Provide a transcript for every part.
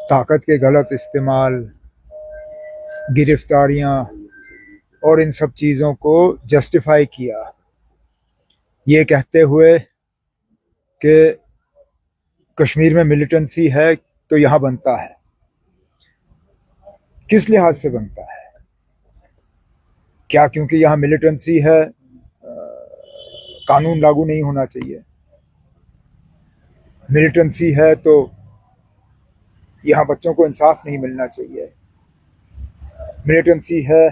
ताकत के गलत इस्तेमाल, गिरफ्तारियां और इन सब चीज़ों को जस्टिफाई किया, ये कहते हुए कि कश्मीर में मिलिटेंसी है तो यहाँ बनता है। किस लिहाज से बनता है? क्या क्योंकि यहाँ मिलिटेंसी है कानून लागू नहीं होना चाहिए? मिलिटेंसी है तो यहाँ बच्चों को इंसाफ नहीं मिलना चाहिए? मिलिटेंसी है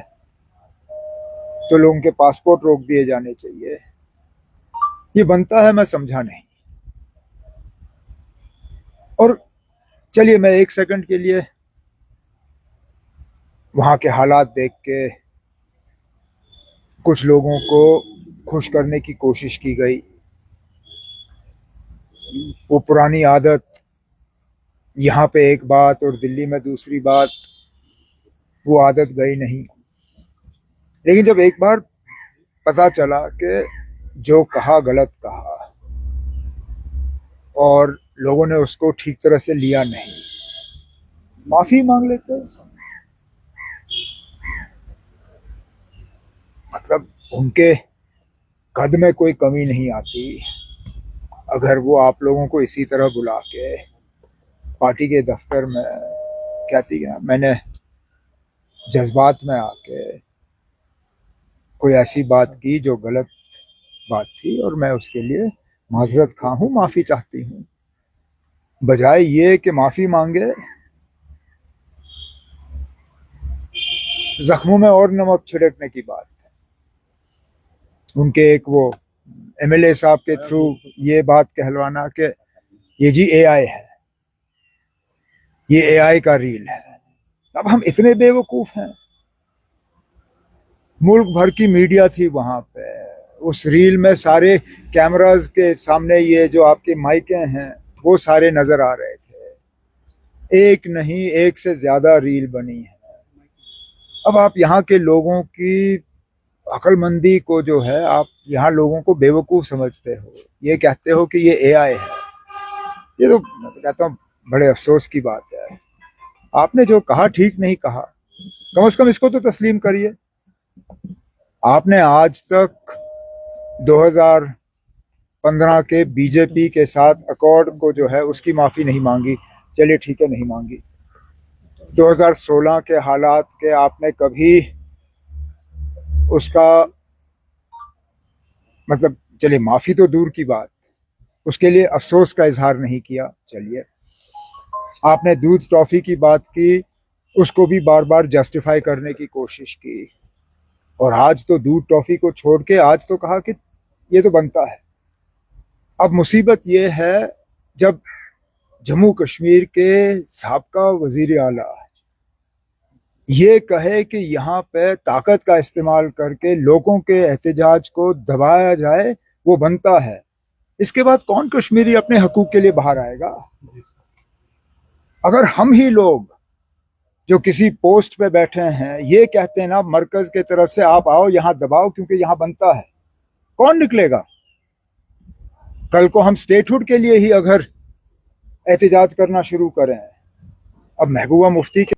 तो लोगों के पासपोर्ट रोक दिए जाने चाहिए? ये बनता है, मैं समझा नहीं। और चलिए मैं एक सेकंड के लिए वहां के हालात देख के कुछ लोगों को खुश करने की कोशिश की गई। वो पुरानी आदत, यहाँ पे एक बात और दिल्ली में दूसरी बात, वो आदत गई नहीं। लेकिन जब एक बार पता चला कि जो कहा गलत कहा और लोगों ने उसको ठीक तरह से लिया नहीं, माफी मांग लेते। मतलब उनके कद में कोई कमी नहीं आती अगर वो आप लोगों को इसी तरह बुला के पार्टी के दफ्तर में कहती है मैंने जज्बात में आके कोई ऐसी बात की जो गलत बात थी और मैं उसके लिए माजरत खा हूं, माफी चाहती हूं, बजाय ये कि माफी मांगे, जख्मों में और नमक छिड़कने की बात। उनके एक वो एमएलए साहब के थ्रू ये बात कहलवाना कि ये जी एआई है, ये एआई का रील है। अब हम इतने बेवकूफ हैं। मुल्क भर की मीडिया थी वहां पे, उस रील में सारे कैमरास के सामने ये जो आपके माइकें हैं वो सारे नजर आ रहे थे। एक नहीं, एक से ज्यादा रील बनी है। अब आप यहाँ के लोगों की अक्लमंदी को जो है, आप यहाँ लोगों को बेवकूफ समझते हो, ये कहते हो कि ये एआई है। ये तो मैं कहता हूँ बड़े अफसोस की बात है। आपने जो कहा ठीक नहीं कहा, कम से कम इसको तो तस्लीम करिए। आपने आज तक 2015 के बीजेपी के साथ अकॉर्ड को जो है उसकी माफी नहीं मांगी। चलिए ठीक है, नहीं मांगी। 2016 के हालात के आपने कभी उसका मतलब, चलिए माफी तो दूर की बात, उसके लिए अफसोस का इजहार नहीं किया। चलिए आपने दूध टॉफी की बात की, उसको भी बार बार जस्टिफाई करने की कोशिश की, और आज तो दूध टॉफी को छोड़ के आज तो कहा कि ये तो बनता है। अब मुसीबत ये है जब जम्मू कश्मीर के साबका वजीर आला ये कहे कि यहाँ पे ताकत का इस्तेमाल करके लोगों के एहतजाज को दबाया जाए, वो बनता है। इसके बाद कौन कश्मीरी अपने हकूक के लिए बाहर आएगा? अगर हम ही लोग जो किसी पोस्ट पे बैठे हैं ये कहते हैं ना मरकज के तरफ से आप आओ यहाँ दबाओ क्योंकि यहाँ बनता है, कौन निकलेगा? कल को हम स्टेटहुड के लिए ही अगर एहतजाज करना शुरू करें, अब महबूबा मुफ्ती के